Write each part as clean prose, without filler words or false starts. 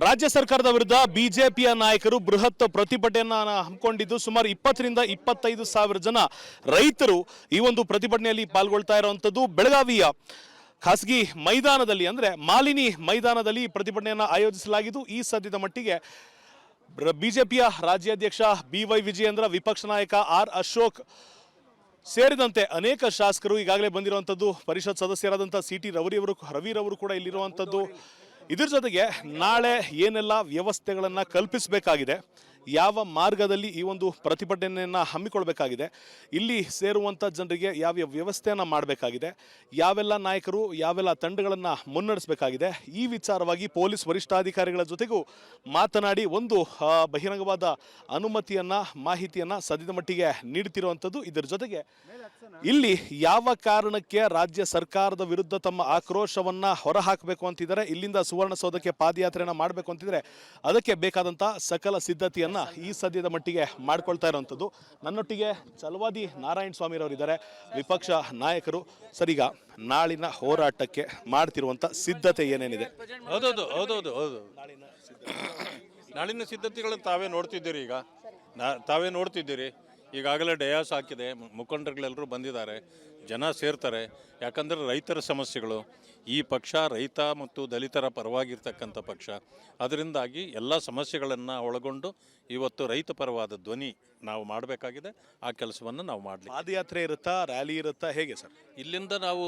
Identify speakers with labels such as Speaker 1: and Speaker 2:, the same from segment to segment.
Speaker 1: ರಾಜ್ಯ ಸರ್ಕಾರದ ವಿರುದ್ಧ ಬಿಜೆಪಿಯ ನಾಯಕರು ಬೃಹತ್ ಪ್ರತಿಭಟನೆಯನ್ನು ಹಮ್ಮಿಕೊಂಡಿದ್ದು ಸುಮಾರು 20ರಿಂದ 25 ಸಾವಿರ ಜನ ರೈತರು ಈ ಒಂದು ಪ್ರತಿಭಟನೆಯಲ್ಲಿ ಪಾಲ್ಗೊಳ್ತಾ ಇರುವಂತದ್ದು ಬೆಳಗಾವಿಯ ಖಾಸಗಿ ಮೈದಾನದಲ್ಲಿ ಅಂದ್ರೆ ಮಾಲಿನಿ ಮೈದಾನದಲ್ಲಿ ಪ್ರತಿಭಟನೆಯನ್ನು ಆಯೋಜಿಸಲಾಗಿದ್ದು ಈ ಸದ್ಯದ ಮಟ್ಟಿಗೆ ಬಿಜೆಪಿಯ ರಾಜ್ಯಾಧ್ಯಕ್ಷ BY ವಿಜಯೇಂದ್ರ, ವಿಪಕ್ಷ ನಾಯಕ R ಅಶೋಕ್ ಸೇರಿದಂತೆ ಅನೇಕ ಶಾಸಕರು ಈಗಾಗಲೇ ಬಂದಿರುವಂತದ್ದು, ಪರಿಷತ್ ಸದಸ್ಯರಾದಂತಹ CT ರವಿರವರು ಕೂಡ ಇಲ್ಲಿರುವಂತದ್ದು. ಇದರ ಜೊತೆಗೆ ನಾಳೆ ಏನೆಲ್ಲ ವ್ಯವಸ್ಥೆಗಳನ್ನು ಕಲ್ಪಿಸಬೇಕಾಗಿದೆ, ಯಾವ ಮಾರ್ಗದಲ್ಲಿ ಈ ಒಂದು ಪ್ರತಿಭಟನೆಯನ್ನು ಹಮ್ಮಿಕೊಳ್ಳಬೇಕಾಗಿದೆ, ಇಲ್ಲಿ ಸೇರುವಂಥ ಜನರಿಗೆ ಯಾವ್ಯಾವ ವ್ಯವಸ್ಥೆಯನ್ನು ಮಾಡಬೇಕಾಗಿದೆ, ಯಾವೆಲ್ಲ ನಾಯಕರು ಯಾವೆಲ್ಲ ತಂಡಗಳನ್ನು ಮುನ್ನಡೆಸಬೇಕಾಗಿದೆ, ಈ ವಿಚಾರವಾಗಿ ಪೊಲೀಸ್ ವರಿಷ್ಠಾಧಿಕಾರಿಗಳ ಜೊತೆಗೂ ಮಾತನಾಡಿ ಒಂದು ಬಹಿರಂಗವಾದ ಅನುಮತಿಯನ್ನು ಮಾಹಿತಿಯನ್ನು ಸದ್ಯದ ಮಟ್ಟಿಗೆ ನೀಡುತ್ತಿರುವಂಥದ್ದು. ಇದರ ಜೊತೆಗೆ ಇಲ್ಲಿ ಯಾವ ಕಾರಣಕ್ಕೆ ರಾಜ್ಯ ಸರ್ಕಾರದ ವಿರುದ್ಧ ತಮ್ಮ ಆಕ್ರೋಶವನ್ನು ಹೊರಹಾಕಬೇಕು ಅಂತಿದ್ದಾರೆ, ಇಲ್ಲಿಂದ ಸುವರ್ಣಸೌಧಕ್ಕೆ ಪಾದಯಾತ್ರೆಯನ್ನು ಮಾಡಬೇಕು ಅಂತಿದ್ರೆ ಅದಕ್ಕೆ ಬೇಕಾದಂಥ ಸಕಲ ಸಿದ್ಧತೆಯನ್ನು ಈ ಸದ್ಯದ ಮಟ್ಟಿಗೆ ಮಾಡ್ಕೊಳ್ತಾ ಇರುವಂಥದ್ದು. ನನ್ನೊಟ್ಟಿಗೆ ಚಲವಾದಿ ನಾರಾಯಣ ಸ್ವಾಮಿರವರಿದ್ದಾರೆ, ವಿಪಕ್ಷ ನಾಯಕರು. ಸರಿಗ ನಾಳಿನ ಹೋರಾಟಕ್ಕೆ ಮಾಡ್ತಿರುವಂಥ ಸಿದ್ಧತೆ ಏನೇನಿದೆ?
Speaker 2: ಹೌದೌದು ನಾಳಿನ ಸಿದ್ಧತೆಗಳನ್ನು ತಾವೇ ನೋಡ್ತಿದ್ದೀರಿ. ಈಗ ತಾವೇ ನೋಡ್ತಿದ್ದೀರಿ, ಈಗಾಗಲೇ ಡಯಾಸ್ ಹಾಕಿದೆ, ಮುಖಂಡರುಗಳೆಲ್ಲರೂ ಬಂದಿದ್ದಾರೆ, ಜನ ಸೇರ್ತಾರೆ. ಯಾಕಂದರೆ ರೈತರ ಸಮಸ್ಯೆಗಳು, ಈ ಪಕ್ಷ ರೈತ ಮತ್ತು ದಲಿತರ ಪರವಾಗಿರ್ತಕ್ಕಂಥ ಪಕ್ಷ. ಅದರಿಂದಾಗಿ ಎಲ್ಲ ಸಮಸ್ಯೆಗಳನ್ನು ಒಳಗೊಂಡು ಇವತ್ತು ರೈತ ಪರವಾದ ಧ್ವನಿ ನಾವು ಮಾಡಬೇಕಾಗಿದೆ. ಆ ಕೆಲಸವನ್ನು ನಾವು ಮಾಡಲಿ.
Speaker 1: ಪಾದಯಾತ್ರೆ ಇರುತ್ತಾ, ರ್ಯಾಲಿ ಇರುತ್ತಾ, ಹೇಗೆ ಸರ್?
Speaker 2: ಇಲ್ಲಿಂದ ನಾವು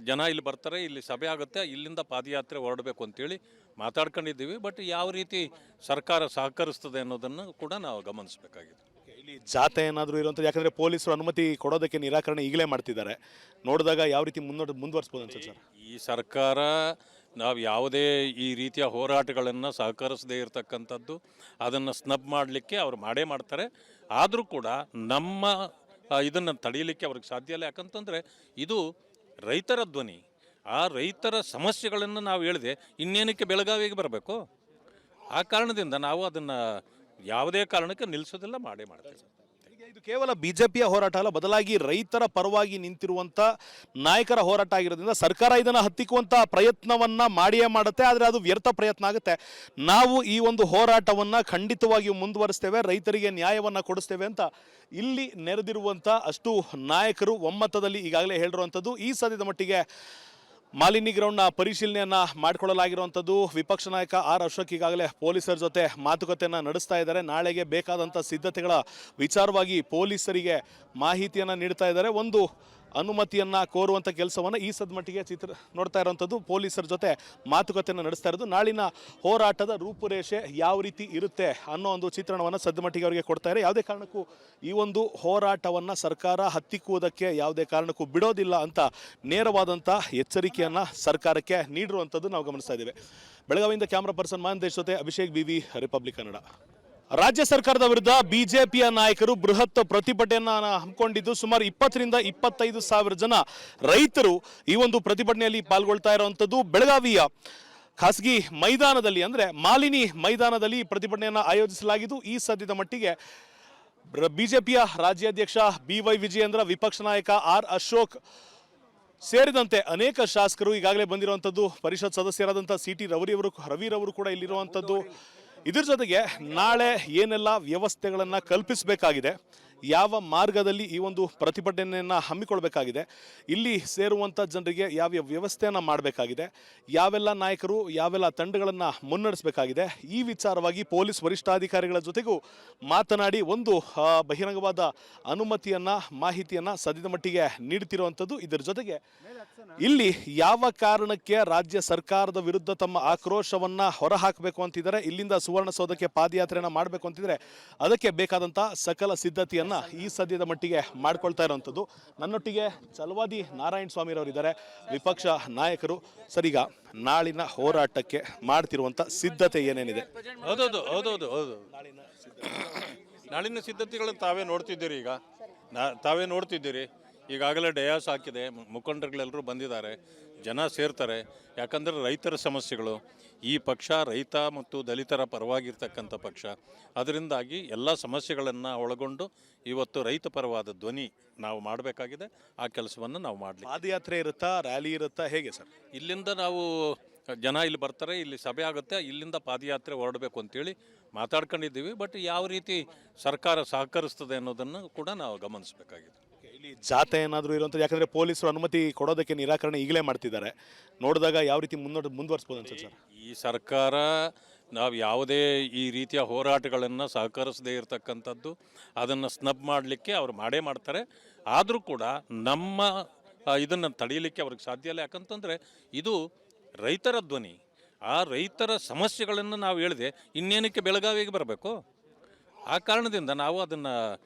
Speaker 2: ಜನ ಇಲ್ಲಿ ಬರ್ತಾರೆ, ಇಲ್ಲಿ ಸಭೆ ಆಗುತ್ತೆ, ಇಲ್ಲಿಂದ ಪಾದಯಾತ್ರೆ ಹೊರಡಬೇಕು ಅಂತೇಳಿ ಮಾತಾಡ್ಕೊಂಡಿದ್ದೀವಿ. ಬಟ್ ಯಾವ ರೀತಿ ಸರ್ಕಾರ ಸಹಕರಿಸ್ತದೆ ಅನ್ನೋದನ್ನು ಕೂಡ ನಾವು ಗಮನಿಸಬೇಕಾಗಿದೆ.
Speaker 1: ಇಲ್ಲಿ ಜಾತೆ ಏನಾದರೂ ಇರುವಂಥದ್ದು, ಯಾಕಂದರೆ ಪೊಲೀಸರು ಅನುಮತಿ ಕೊಡೋದಕ್ಕೆ ನಿರಾಕರಣೆ ಈಗಲೇ ಮಾಡ್ತಿದ್ದಾರೆ. ನೋಡಿದಾಗ ಯಾವ ರೀತಿ ಮುಂದುವರಿಸ್ಬೋದು ಅನ್ಸುತ್ತೆ ಸರ್?
Speaker 2: ಈ ಸರ್ಕಾರ ನಾವು ಯಾವುದೇ ಈ ರೀತಿಯ ಹೋರಾಟಗಳನ್ನು ಸಹಕರಿಸದೇ ಇರತಕ್ಕಂಥದ್ದು, ಅದನ್ನು ಸ್ನಬ್ ಮಾಡಲಿಕ್ಕೆ ಅವ್ರು ಮಾಡೇ ಮಾಡ್ತಾರೆ. ಆದರೂ ಕೂಡ ನಮ್ಮ ಇದನ್ನು ತಡೆಯಲಿಕ್ಕೆ ಅವ್ರಿಗೆ ಸಾಧ್ಯ ಇಲ್ಲ. ಯಾಕಂತಂದರೆ ಇದು ರೈತರ ಧ್ವನಿ. ಆ ರೈತರ ಸಮಸ್ಯೆಗಳನ್ನು ನಾವು ಹೇಳಿದೆ ಇನ್ನೇನಕ್ಕೆ ಬೆಳಗಾವಿಗೆ ಬರಬೇಕು? ಆ ಕಾರಣದಿಂದ ನಾವು ಅದನ್ನು ಯಾವುದೇ ಕಾರಣಕ್ಕೆ ನಿಲ್ಲಿಸೋದಿಲ್ಲ, ಮಾಡೇ ಮಾಡ್ತೇವೆ.
Speaker 1: ಇದು ಕೇವಲ ಬಿಜೆಪಿಯ ಹೋರಾಟ ಅಲ್ಲ, ಬದಲಾಗಿ ರೈತರ ಪರವಾಗಿ ನಿಂತಿರುವಂಥ ನಾಯಕರ ಹೋರಾಟ ಆಗಿರೋದ್ರಿಂದ ಸರ್ಕಾರ ಇದನ್ನು ಹತ್ತಿಕ್ಕುವಂಥ ಪ್ರಯತ್ನವನ್ನ ಮಾಡಿಯೇ ಮಾಡುತ್ತೆ. ಆದರೆ ಅದು ವ್ಯರ್ಥ ಪ್ರಯತ್ನ ಆಗುತ್ತೆ. ನಾವು ಈ ಒಂದು ಹೋರಾಟವನ್ನು ಖಂಡಿತವಾಗಿಯೂ ಮುಂದುವರಿಸ್ತೇವೆ, ರೈತರಿಗೆ ನ್ಯಾಯವನ್ನು ಕೊಡಿಸ್ತೇವೆ ಅಂತ ಇಲ್ಲಿ ನೆರೆದಿರುವಂಥ ಅಷ್ಟು ನಾಯಕರು ಒಮ್ಮತದಲ್ಲಿ ಈಗಾಗಲೇ ಹೇಳಿರುವಂಥದ್ದು. ಈ ಸದ್ಯದ ಮಟ್ಟಿಗೆ ಮಾಲಿನಿ ಗ್ರೌಂಡ್ನ ಪರಿಶೀಲನೆಯನ್ನು ಮಾಡಿಕೊಳ್ಳಲಾಗಿರುವಂಥದ್ದು. ವಿಪಕ್ಷ ನಾಯಕ R ಅಶೋಕ್ ಈಗಾಗಲೇ ಪೊಲೀಸರ ಜೊತೆ ಮಾತುಕತೆಯನ್ನು ನಡೆಸ್ತಾ ಇದ್ದಾರೆ. ನಾಳೆಗೆ ಬೇಕಾದಂಥ ಸಿದ್ಧತೆಗಳ ವಿಚಾರವಾಗಿ ಪೊಲೀಸರಿಗೆ ಮಾಹಿತಿಯನ್ನು ನೀಡ್ತಾ ಇದ್ದಾರೆ. ಒಂದು ಅನುಮತಿಯನ್ನು ಕೋರುವಂಥ ಕೆಲಸವನ್ನು ಈ ಮಟ್ಟಿಗೆ ನೋಡ್ತಾ ಇರುವಂಥದ್ದು. ಪೊಲೀಸರ ಜೊತೆ ಮಾತುಕತೆಯನ್ನು ನಡೆಸ್ತಾ ಇರೋದು. ನಾಳಿನ ಹೋರಾಟದ ರೂಪುರೇಷೆ ಯಾವ ರೀತಿ ಇರುತ್ತೆ ಅನ್ನೋ ಒಂದು ಚಿತ್ರಣವನ್ನು ಮಟ್ಟಿಗೆ ಅವರಿಗೆ ಕೊಡ್ತಾ ಇದ್ದಾರೆ. ಯಾವುದೇ ಕಾರಣಕ್ಕೂ ಈ ಒಂದು ಹೋರಾಟವನ್ನು ಸರ್ಕಾರ ಹತ್ತಿಕ್ಕುವುದಕ್ಕೆ ಯಾವುದೇ ಕಾರಣಕ್ಕೂ ಬಿಡೋದಿಲ್ಲ ಅಂತ ನೇರವಾದಂಥ ಎಚ್ಚರಿಕೆಯನ್ನು ಸರ್ಕಾರಕ್ಕೆ ನೀಡಿರುವಂಥದ್ದು ನಾವು ಗಮನಿಸ್ತಾ ಇದ್ದೇವೆ. ಬೆಳಗಾವಿಯಿಂದ ಕ್ಯಾಮ್ರಾ ಪರ್ಸನ್ ಮಹಂತೇಶ್ ಜೊತೆ ಅಭಿಷೇಕ್ BV, ರಿಪಬ್ಲಿಕ್ ಕನ್ನಡ. ರಾಜ್ಯ ಸರ್ಕಾರದ ವಿರುದ್ಧ ಬಿಜೆಪಿಯ ನಾಯಕರು ಬೃಹತ್ ಪ್ರತಿಭಟನೆಯನ್ನು ಹಮ್ಮಿಕೊಂಡಿದ್ದು ಸುಮಾರು 20ರಿಂದ 25 ಸಾವಿರ ಜನ ರೈತರು ಈ ಒಂದು ಪ್ರತಿಭಟನೆಯಲ್ಲಿ ಪಾಲ್ಗೊಳ್ತಾ ಇರುವಂತದ್ದು. ಬೆಳಗಾವಿಯ ಖಾಸಗಿ ಮೈದಾನದಲ್ಲಿ ಅಂದ್ರೆ ಮಾಲಿನಿ ಮೈದಾನದಲ್ಲಿ ಪ್ರತಿಭಟನೆಯನ್ನು ಆಯೋಜಿಸಲಾಗಿದ್ದು ಈ ಸದ್ಯದ ಮಟ್ಟಿಗೆ ಬಿಜೆಪಿಯ ರಾಜ್ಯಾಧ್ಯಕ್ಷ BY ವಿಜಯೇಂದ್ರ, ವಿಪಕ್ಷ ನಾಯಕ R ಅಶೋಕ್ ಸೇರಿದಂತೆ ಅನೇಕ ಶಾಸಕರು ಈಗಾಗಲೇ ಬಂದಿರುವಂತದ್ದು, ಪರಿಷತ್ ಸದಸ್ಯರಾದಂತಹ CT ರವಿರವರು ಕೂಡ ಇಲ್ಲಿರುವಂತದ್ದು. ಇದರ ಜೊತೆಗೆ ನಾಳೆ ಏನೆಲ್ಲ ವ್ಯವಸ್ಥೆಗಳನ್ನು ಕಲ್ಪಿಸಬೇಕಾಗಿದೆ, ಯಾವ ಮಾರ್ಗದಲ್ಲಿ ಈ ಒಂದು ಪ್ರತಿಭಟನೆಯನ್ನು ಹಮ್ಮಿಕೊಳ್ಳಬೇಕಾಗಿದೆ, ಇಲ್ಲಿ ಸೇರುವಂಥ ಜನರಿಗೆ ಯಾವ್ಯಾವ ವ್ಯವಸ್ಥೆಯನ್ನು ಮಾಡಬೇಕಾಗಿದೆ, ಯಾವೆಲ್ಲ ನಾಯಕರು ಯಾವೆಲ್ಲ ತಂಡಗಳನ್ನು ಮುನ್ನಡೆಸಬೇಕಾಗಿದೆ, ಈ ವಿಚಾರವಾಗಿ ಪೊಲೀಸ್ ವರಿಷ್ಠಾಧಿಕಾರಿಗಳ ಜೊತೆಗೂ ಮಾತನಾಡಿ ಒಂದು ಬಹಿರಂಗವಾದ ಅನುಮತಿಯನ್ನು ಮಾಹಿತಿಯನ್ನು ಸದ್ಯದ ಮಟ್ಟಿಗೆ ನೀಡುತ್ತಿರುವಂಥದ್ದು. ಇದರ ಜೊತೆಗೆ ಇಲ್ಲಿ ಯಾವ ಕಾರಣಕ್ಕೆ ರಾಜ್ಯ ಸರ್ಕಾರದ ವಿರುದ್ಧ ತಮ್ಮ ಆಕ್ರೋಶವನ್ನು ಹೊರಹಾಕಬೇಕು ಅಂತಿದ್ದಾರೆ, ಇಲ್ಲಿಂದ ಸುವರ್ಣಸೌಧಕ್ಕೆ ಪಾದಯಾತ್ರೆಯನ್ನು ಮಾಡಬೇಕು ಅಂತಿದ್ರೆ ಅದಕ್ಕೆ ಬೇಕಾದಂಥ ಸಕಲ ಸಿದ್ಧತೆಯನ್ನು ಈ ಸದ್ಯದ ಮಟ್ಟಿಗೆ ಮಾಡ್ಕೊಳ್ತಾ ಇರುವಂಥದ್ದು. ನನ್ನೊಟ್ಟಿಗೆ ಚಲವಾದಿ ನಾರಾಯಣ ಸ್ವಾಮಿರವರಿದ್ದಾರೆ, ವಿಪಕ್ಷ ನಾಯಕರು. ಸರಿಗ ನಾಳಿನ ಹೋರಾಟಕ್ಕೆ ಮಾಡ್ತಿರುವಂಥ ಸಿದ್ಧತೆ ಏನೇನಿದೆ?
Speaker 2: ಹೌದೌದು ನಾಳಿನ ಸಿದ್ಧತೆಗಳನ್ನು ತಾವೇ ನೋಡ್ತಿದ್ದೀರಿ. ಈಗ ತಾವೇ ನೋಡ್ತಿದ್ದೀರಿ, ಈಗಾಗಲೇ ಡಯಾಸ್ ಹಾಕಿದೆ, ಮುಖಂಡರುಗಳೆಲ್ಲರೂ ಬಂದಿದ್ದಾರೆ, ಜನ ಸೇರ್ತಾರೆ. ಯಾಕಂದರೆ ರೈತರ ಸಮಸ್ಯೆಗಳು, ಈ ಪಕ್ಷ ರೈತ ಮತ್ತು ದಲಿತರ ಪರವಾಗಿರ್ತಕ್ಕಂಥ ಪಕ್ಷ. ಅದರಿಂದಾಗಿ ಎಲ್ಲ ಸಮಸ್ಯೆಗಳನ್ನು ಒಳಗೊಂಡು ಇವತ್ತು ರೈತ ಪರವಾದ ಧ್ವನಿ ನಾವು ಮಾಡಬೇಕಾಗಿದೆ. ಆ ಕೆಲಸವನ್ನು ನಾವು ಮಾಡಲಿ.
Speaker 1: ಪಾದಯಾತ್ರೆ ಇರುತ್ತಾ, ರ್ಯಾಲಿ ಇರುತ್ತಾ, ಹೇಗೆ ಸರ್?
Speaker 2: ಇಲ್ಲಿಂದ ನಾವು ಜನ ಇಲ್ಲಿ ಬರ್ತಾರೆ, ಇಲ್ಲಿ ಸಭೆ ಆಗುತ್ತೆ, ಇಲ್ಲಿಂದ ಪಾದಯಾತ್ರೆ ಹೊರಡಬೇಕು ಅಂತೇಳಿ ಮಾತಾಡ್ಕೊಂಡಿದ್ದೀವಿ. ಬಟ್ ಯಾವ ರೀತಿ ಸರ್ಕಾರ ಸಹಕರಿಸ್ತದೆ ಅನ್ನೋದನ್ನು ಕೂಡ ನಾವು ಗಮನಿಸಬೇಕಾಗಿದೆ.
Speaker 1: ಇಲ್ಲಿ ಜಾತೆ ಏನಾದರೂ ಇರುವಂಥದ್ದು, ಯಾಕಂದರೆ ಪೊಲೀಸರು ಅನುಮತಿ ಕೊಡೋದಕ್ಕೆ ನಿರಾಕರಣೆ ಈಗಲೇ ಮಾಡ್ತಿದ್ದಾರೆ. ನೋಡಿದಾಗ ಯಾವ ರೀತಿ ಮುಂದುವರಿಸ್ಬೋದು ಅನ್ಸುತ್ತೆ ಸರ್?
Speaker 2: ಈ ಸರ್ಕಾರ ನಾವು ಯಾವುದೇ ಈ ರೀತಿಯ ಹೋರಾಟಗಳನ್ನು ಸಹಕರಿಸದೇ ಇರತಕ್ಕಂಥದ್ದು, ಅದನ್ನು ಸ್ನಬ್ ಮಾಡಲಿಕ್ಕೆ ಅವ್ರು ಮಾಡೇ ಮಾಡ್ತಾರೆ. ಆದರೂ ಕೂಡ ನಮ್ಮ ಇದನ್ನು ತಡೆಯಲಿಕ್ಕೆ ಅವ್ರಿಗೆ ಸಾಧ್ಯ ಇಲ್ಲ. ಯಾಕಂತಂದರೆ ಇದು ರೈತರ ಧ್ವನಿ. ಆ ರೈತರ ಸಮಸ್ಯೆಗಳನ್ನು ನಾವು ಹೇಳಿದೆ ಇನ್ನೇನಕ್ಕೆ ಬೆಳಗಾವಿಗೆ ಬರಬೇಕು. ಆ ಕಾರಣದಿಂದ ನಾವು ಅದನ್ನು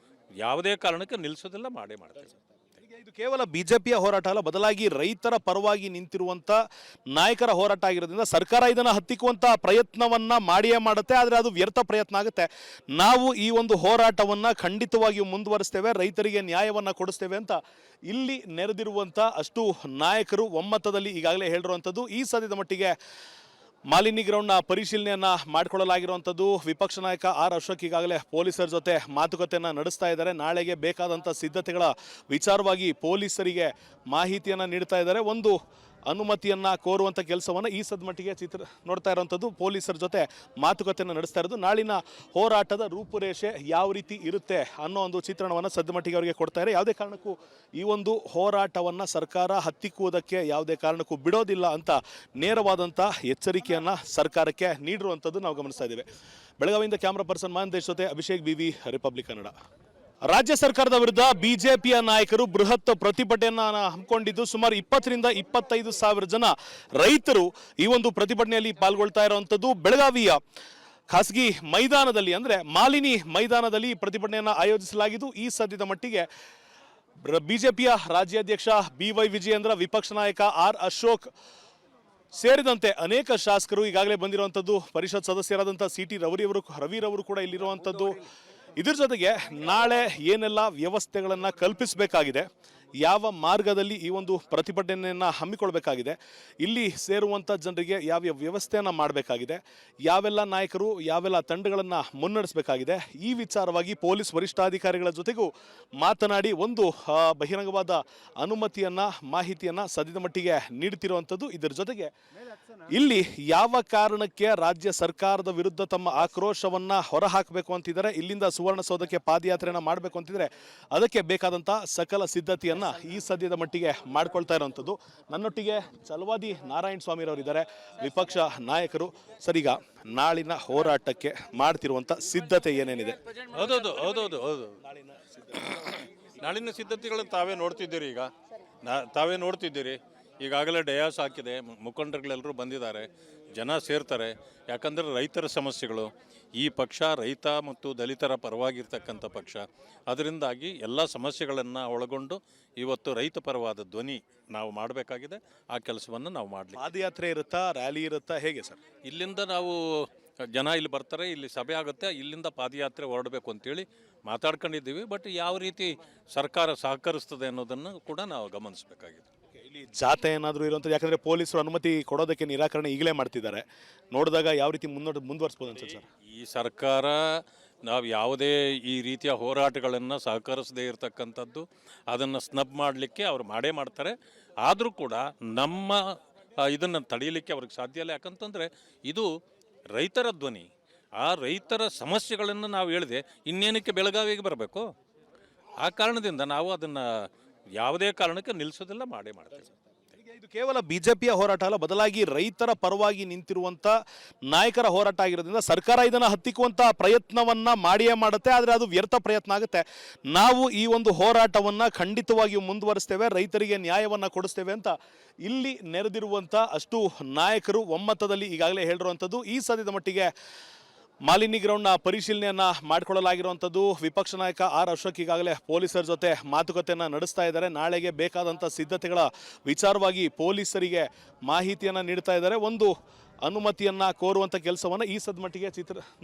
Speaker 2: ಯಾವುದೇ ಕಾರಣಕ್ಕೆ ನಿಲ್ಲಿಸೋದಿಲ್ಲ, ಮಾಡೇ ಮಾಡ್ತೇವೆ.
Speaker 1: ಇದು ಕೇವಲ ಬಿಜೆಪಿಯ ಹೋರಾಟ ಅಲ್ಲ, ಬದಲಾಗಿ ರೈತರ ಪರವಾಗಿ ನಿಂತಿರುವಂತ ನಾಯಕರ ಹೋರಾಟ ಆಗಿರೋದ್ರಿಂದ ಸರ್ಕಾರ ಇದನ್ನು ಹತ್ತಿಕ್ಕುವಂತ ಪ್ರಯತ್ನವನ್ನ ಮಾಡಿಯೇ ಮಾಡುತ್ತೆ. ಆದರೆ ಅದು ವ್ಯರ್ಥ ಪ್ರಯತ್ನ ಆಗುತ್ತೆ. ನಾವು ಈ ಒಂದು ಹೋರಾಟವನ್ನ ಖಂಡಿತವಾಗಿಯೂ ಮುಂದುವರಿಸ್ತೇವೆ, ರೈತರಿಗೆ ನ್ಯಾಯವನ್ನ ಕೊಡಿಸ್ತೇವೆ ಅಂತ ಇಲ್ಲಿ ನೆರೆದಿರುವಂತ ಅಷ್ಟು ನಾಯಕರು ಒಮ್ಮತದಲ್ಲಿ ಈಗಾಗಲೇ ಹೇಳಿರುವಂಥದ್ದು. ಈ ಸದ್ಯದ ಮಟ್ಟಿಗೆ ಮಾಲಿನಿ ಗ್ರೌಂಡ್ನ ಪರಿಶೀಲನೆಯನ್ನ ಮಾಡಿಕೊಳ್ಳಲಾಗಿರುವಂಥದ್ದು. ವಿಪಕ್ಷ ನಾಯಕ ಆರ್ ಅಶೋಕ್ ಈಗಾಗಲೇ ಪೊಲೀಸರ ಜೊತೆ ಮಾತುಕತೆಯನ್ನು ನಡೆಸ್ತಾ ಇದ್ದಾರೆ. ನಾಳೆಗೆ ಬೇಕಾದಂಥ ಸಿದ್ಧತೆಗಳ ವಿಚಾರವಾಗಿ ಪೊಲೀಸರಿಗೆ ಮಾಹಿತಿಯನ್ನು ನೀಡ್ತಾ ಇದ್ದಾರೆ. ಒಂದು ಅನುಮತಿಯನ್ನು ಕೋರುವಂಥ ಕೆಲಸವನ್ನು ಈ ಸದ್ಮಟ್ಟಿಗೆ ನೋಡ್ತಾ ಇರುವಂಥದ್ದು. ಪೊಲೀಸರ ಜೊತೆ ಮಾತುಕತೆಯನ್ನು ನಡೆಸ್ತಾ ಇರೋದು. ನಾಳಿನ ಹೋರಾಟದ ರೂಪುರೇಷೆ ಯಾವ ರೀತಿ ಇರುತ್ತೆ ಅನ್ನೋ ಒಂದು ಚಿತ್ರಣವನ್ನು ಸದ್ಮಟ್ಟಿಗೆ ಅವರಿಗೆ ಕೊಡ್ತಾರೆ. ಯಾವುದೇ ಕಾರಣಕ್ಕೂ ಈ ಒಂದು ಹೋರಾಟವನ್ನು ಸರ್ಕಾರ ಹತ್ತಿಕ್ಕುವುದಕ್ಕೆ ಯಾವುದೇ ಕಾರಣಕ್ಕೂ ಬಿಡೋದಿಲ್ಲ ಅಂತ ನೇರವಾದಂಥ ಎಚ್ಚರಿಕೆಯನ್ನು ಸರ್ಕಾರಕ್ಕೆ ನೀಡಿರುವಂಥದ್ದು ನಾವು ಗಮನಿಸ್ತಾ ಇದ್ದೇವೆ. ಬೆಳಗಾವಿಯಿಂದ ಕ್ಯಾಮ್ರಾ ಪರ್ಸನ್ ಮಹಂತೇಶ್ ಜೊತೆ ಅಭಿಷೇಕ್ ಬಿವಿ, ರಿಪಬ್ಲಿಕ್ ಕನ್ನಡ. ರಾಜ್ಯ ಸರ್ಕಾರದ ವಿರುದ್ಧ ಬಿಜೆಪಿಯ ನಾಯಕರು ಬೃಹತ್ ಪ್ರತಿಭಟನೆಯನ್ನು ಹಮ್ಮಿಕೊಂಡಿದ್ದು ಸುಮಾರು 20ರಿಂದ 25 ಸಾವಿರ ಜನ ರೈತರು ಈ ಒಂದು ಪ್ರತಿಭಟನೆಯಲ್ಲಿ ಪಾಲ್ಗೊಳ್ತಾ ಇರುವಂಥದ್ದು. ಬೆಳಗಾವಿಯ ಖಾಸಗಿ ಮೈದಾನದಲ್ಲಿ, ಅಂದರೆ ಮಾಲಿನಿ ಮೈದಾನದಲ್ಲಿ ಪ್ರತಿಭಟನೆಯನ್ನು ಆಯೋಜಿಸಲಾಗಿದ್ದು. ಈ ಸದ್ಯದ ಮಟ್ಟಿಗೆ ಬಿಜೆಪಿಯ ರಾಜ್ಯಾಧ್ಯಕ್ಷ BY ವಿಜಯೇಂದ್ರ, ವಿಪಕ್ಷ ನಾಯಕ ಆರ್ ಅಶೋಕ್ ಸೇರಿದಂತೆ ಅನೇಕ ಶಾಸಕರು ಈಗಾಗಲೇ ಬಂದಿರುವಂಥದ್ದು. ಪರಿಷತ್ ಸದಸ್ಯರಾದಂಥ CT ರವಿರವರು ಕೂಡ ಇಲ್ಲಿರುವಂಥದ್ದು. ಇದ್ರ ಜೊತೆಗೆ ನಾಳೆ ಏನೆಲ್ಲ ವ್ಯವಸ್ಥೆಗಳನ್ನು ಕಲ್ಪಿಸಬೇಕಾಗಿದೆ, ಯಾವ ಮಾರ್ಗದಲ್ಲಿ ಈ ಒಂದು ಪ್ರತಿಭಟನೆಯನ್ನು ಹಮ್ಮಿಕೊಳ್ಬೇಕಾಗಿದೆ, ಇಲ್ಲಿ ಸೇರುವಂಥ ಜನರಿಗೆ ಯಾವ್ಯಾವ ವ್ಯವಸ್ಥೆಯನ್ನು ಮಾಡಬೇಕಾಗಿದೆ, ಯಾವೆಲ್ಲ ನಾಯಕರು ಯಾವೆಲ್ಲ ತಂಡಗಳನ್ನು ಮುನ್ನಡೆಸಬೇಕಾಗಿದೆ, ಈ ವಿಚಾರವಾಗಿ ಪೊಲೀಸ್ ವರಿಷ್ಠಾಧಿಕಾರಿಗಳ ಜೊತೆಗೂ ಮಾತನಾಡಿ ಒಂದು ಬಹಿರಂಗವಾದ ಅನುಮತಿಯನ್ನು, ಮಾಹಿತಿಯನ್ನು ಸದ್ಯದ ಮಟ್ಟಿಗೆ ನೀಡುತ್ತಿರುವಂಥದ್ದು. ಇದರ ಜೊತೆಗೆ ಇಲ್ಲಿ ಯಾವ ಕಾರಣಕ್ಕೆ ರಾಜ್ಯ ಸರ್ಕಾರದ ವಿರುದ್ಧ ತಮ್ಮ ಆಕ್ರೋಶವನ್ನು ಹೊರಹಾಕಬೇಕು ಅಂತಿದ್ದಾರೆ, ಇಲ್ಲಿಂದ ಸುವರ್ಣಸೌಧಕ್ಕೆ ಪಾದಯಾತ್ರೆಯನ್ನು ಮಾಡಬೇಕು ಅಂತಿದ್ರೆ ಅದಕ್ಕೆ ಬೇಕಾದಂಥ ಸಕಲ ಸಿದ್ಧತೆಯನ್ನು ಈ ಸದ್ಯದ ಮಟ್ಟಿಗೆ ಮಾಡ್ಕೊಳ್ತಾ ಇರುವಂಥದ್ದು. ನನ್ನೊಟ್ಟಿಗೆ ಚಲವಾದಿ ನಾರಾಯಣ ಸ್ವಾಮಿರವರಿದ್ದಾರೆ, ವಿಪಕ್ಷ ನಾಯಕರು. ಸರಿಗ ನಾಳಿನ ಹೋರಾಟಕ್ಕೆ ಮಾಡ್ತಿರುವಂಥ ಸಿದ್ಧತೆ ಏನೇನಿದೆ?
Speaker 2: ಹೌದೌದು ನಾಳಿನ ಸಿದ್ಧತೆಗಳನ್ನು ತಾವೇ ನೋಡ್ತಿದ್ದೀರಿ. ತಾವೇ ನೋಡ್ತಿದ್ದೀರಿ. ಈಗಾಗಲೇ ಡಯಾಸ್ ಹಾಕಿದೆ, ಮುಖಂಡರುಗಳೆಲ್ಲರೂ ಬಂದಿದ್ದಾರೆ, ಜನ ಸೇರ್ತಾರೆ. ಯಾಕಂದರೆ ರೈತರ ಸಮಸ್ಯೆಗಳು, ಈ ಪಕ್ಷ ರೈತ ಮತ್ತು ದಲಿತರ ಪರವಾಗಿರ್ತಕ್ಕಂಥ ಪಕ್ಷ. ಅದರಿಂದಾಗಿ ಎಲ್ಲ ಸಮಸ್ಯೆಗಳನ್ನು ಒಳಗೊಂಡು ಇವತ್ತು ರೈತ ಪರವಾದ ಧ್ವನಿ ನಾವು ಮಾಡಬೇಕಾಗಿದೆ. ಆ ಕೆಲಸವನ್ನು ನಾವು ಮಾಡಲಿ.
Speaker 1: ಪಾದಯಾತ್ರೆ ಇರುತ್ತಾ, ರ್ಯಾಲಿ ಇರುತ್ತಾ, ಹೇಗೆ ಸರ್?
Speaker 2: ಇಲ್ಲಿಂದ ನಾವು ಜನ ಇಲ್ಲಿ ಬರ್ತಾರೆ, ಇಲ್ಲಿ ಸಭೆ ಆಗುತ್ತೆ, ಇಲ್ಲಿಂದ ಪಾದಯಾತ್ರೆ ಹೊರಡಬೇಕು ಅಂತೇಳಿ ಮಾತಾಡ್ಕೊಂಡಿದ್ದೀವಿ. ಬಟ್ ಯಾವ ರೀತಿ ಸರ್ಕಾರ ಸಹಕರಿಸ್ತದೆ ಅನ್ನೋದನ್ನು ಕೂಡ ನಾವು ಗಮನಿಸಬೇಕಾಗಿದೆ.
Speaker 1: ಇಲ್ಲಿ ಜಾತೆ ಏನಾದರೂ ಇರುವಂಥದ್ದು, ಯಾಕಂದರೆ ಪೊಲೀಸರು ಅನುಮತಿ ಕೊಡೋದಕ್ಕೆ ನಿರಾಕರಣೆ ಈಗಲೇ ಮಾಡ್ತಿದ್ದಾರೆ. ನೋಡಿದಾಗ ಯಾವ ರೀತಿ ಮುಂದುವರಿಸ್ಬೋದು ಅನ್ಸುತ್ತೆ ಸರ್?
Speaker 2: ಈ ಸರ್ಕಾರ ನಾವು ಯಾವುದೇ ಈ ರೀತಿಯ ಹೋರಾಟಗಳನ್ನು ಸಹಕರಿಸದೇ ಇರತಕ್ಕಂಥದ್ದು, ಅದನ್ನು ಸ್ನಬ್ ಮಾಡಲಿಕ್ಕೆ ಅವ್ರು ಮಾಡೇ ಮಾಡ್ತಾರೆ. ಆದರೂ ಕೂಡ ನಮ್ಮ ಇದನ್ನು ತಡೆಯಲಿಕ್ಕೆ ಅವ್ರಿಗೆ ಸಾಧ್ಯ ಇಲ್ಲ. ಯಾಕಂತಂದರೆ ಇದು ರೈತರ ಧ್ವನಿ. ಆ ರೈತರ ಸಮಸ್ಯೆಗಳನ್ನು ನಾವು ಹೇಳಿದೆ ಇನ್ನೇನಕ್ಕೆ ಬೆಳಗಾವಿಗೆ ಬರಬೇಕು. ಆ ಕಾರಣದಿಂದ ನಾವು ಅದನ್ನು ಯಾವುದೇ ಕಾರಣಕ್ಕೆ ನಿಲ್ಲಿಸೋದಿಲ್ಲ, ಮಾಡೇ ಮಾಡ್ತೇವೆ.
Speaker 1: ಇದು ಕೇವಲ ಬಿಜೆಪಿಯ ಹೋರಾಟ ಅಲ್ಲ, ಬದಲಾಗಿ ರೈತರ ಪರವಾಗಿ ನಿಂತಿರುವಂತ ನಾಯಕರ ಹೋರಾಟ ಆಗಿರೋದ್ರಿಂದ ಸರ್ಕಾರ ಇದನ್ನು ಹತ್ತಿಕ್ಕುವಂತ ಪ್ರಯತ್ನವನ್ನ ಮಾಡಿಯೇ ಮಾಡುತ್ತೆ. ಆದರೆ ಅದು ವ್ಯರ್ಥ ಪ್ರಯತ್ನ ಆಗುತ್ತೆ. ನಾವು ಈ ಒಂದು ಹೋರಾಟವನ್ನ ಖಂಡಿತವಾಗಿಯೂ ಮುಂದುವರಿಸ್ತೇವೆ, ರೈತರಿಗೆ ನ್ಯಾಯವನ್ನ ಕೊಡಿಸ್ತೇವೆ ಅಂತ ಇಲ್ಲಿ ನೆರೆದಿರುವಂತ ಅಷ್ಟು ನಾಯಕರು ಒಮ್ಮತದಲ್ಲಿ ಈಗಾಗಲೇ ಹೇಳಿರುವಂಥದ್ದು. ಈ ಸದ್ಯದ ಮಟ್ಟಿಗೆ ಮಾಲಿನಿ ಗ್ರೌಂಡ್ನ ಪರಿಶೀಲನೆಯನ್ನು ಮಾಡಿಕೊಳ್ಳಲಾಗಿರುವಂಥದ್ದು. ವಿಪಕ್ಷ ನಾಯಕ ಆರ್ ಅಶೋಕ್ ಈಗಾಗಲೇ ಪೊಲೀಸರ ಜೊತೆ ಮಾತುಕತೆಯನ್ನು ನಡೆಸ್ತಾ ಇದ್ದಾರೆ. ನಾಳೆಗೆ ಬೇಕಾದಂಥ ಸಿದ್ಧತೆಗಳ ವಿಚಾರವಾಗಿ ಪೊಲೀಸರಿಗೆ ಮಾಹಿತಿಯನ್ನು ನೀಡ್ತಾ ಇದ್ದಾರೆ. ಒಂದು ಅನುಮತಿಯನ್ನು ಕೋರುವಂಥ ಕೆಲಸವನ್ನು ಈ ಸದ್ಮಟ್ಟಿಗೆ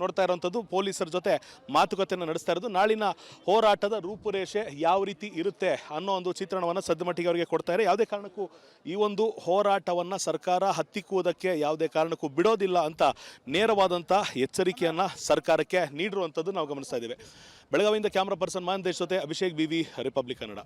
Speaker 1: ನೋಡ್ತಾ ಇರುವಂಥದ್ದು. ಪೊಲೀಸರ ಜೊತೆ ಮಾತುಕತೆಯನ್ನು ನಡೆಸ್ತಾ ಇರೋದು. ನಾಳಿನ ಹೋರಾಟದ ರೂಪುರೇಷೆ ಯಾವ ರೀತಿ ಇರುತ್ತೆ ಅನ್ನೋ ಒಂದು ಚಿತ್ರಣವನ್ನು ಸದ್ಮಟ್ಟಿಗೆ ಅವರಿಗೆ ಕೊಡ್ತಾರೆ. ಯಾವುದೇ ಕಾರಣಕ್ಕೂ ಈ ಒಂದು ಹೋರಾಟವನ್ನು ಸರ್ಕಾರ ಹತ್ತಿಕ್ಕುವುದಕ್ಕೆ ಯಾವುದೇ ಕಾರಣಕ್ಕೂ ಬಿಡೋದಿಲ್ಲ ಅಂತ ನೇರವಾದಂಥ ಎಚ್ಚರಿಕೆಯನ್ನು ಸರ್ಕಾರಕ್ಕೆ ನೀಡಿರುವಂಥದ್ದು ನಾವು ಗಮನಿಸ್ತಾ ಇದ್ದೇವೆ. ಬೆಳಗಾವಿಯಿಂದ ಕ್ಯಾಮ್ರಾ ಪರ್ಸನ್ ಮಹಂತೇಶ್ ಜೊತೆ ಅಭಿಷೇಕ್ ಬಿವಿ, ರಿಪಬ್ಲಿಕ್ ಕನ್ನಡ.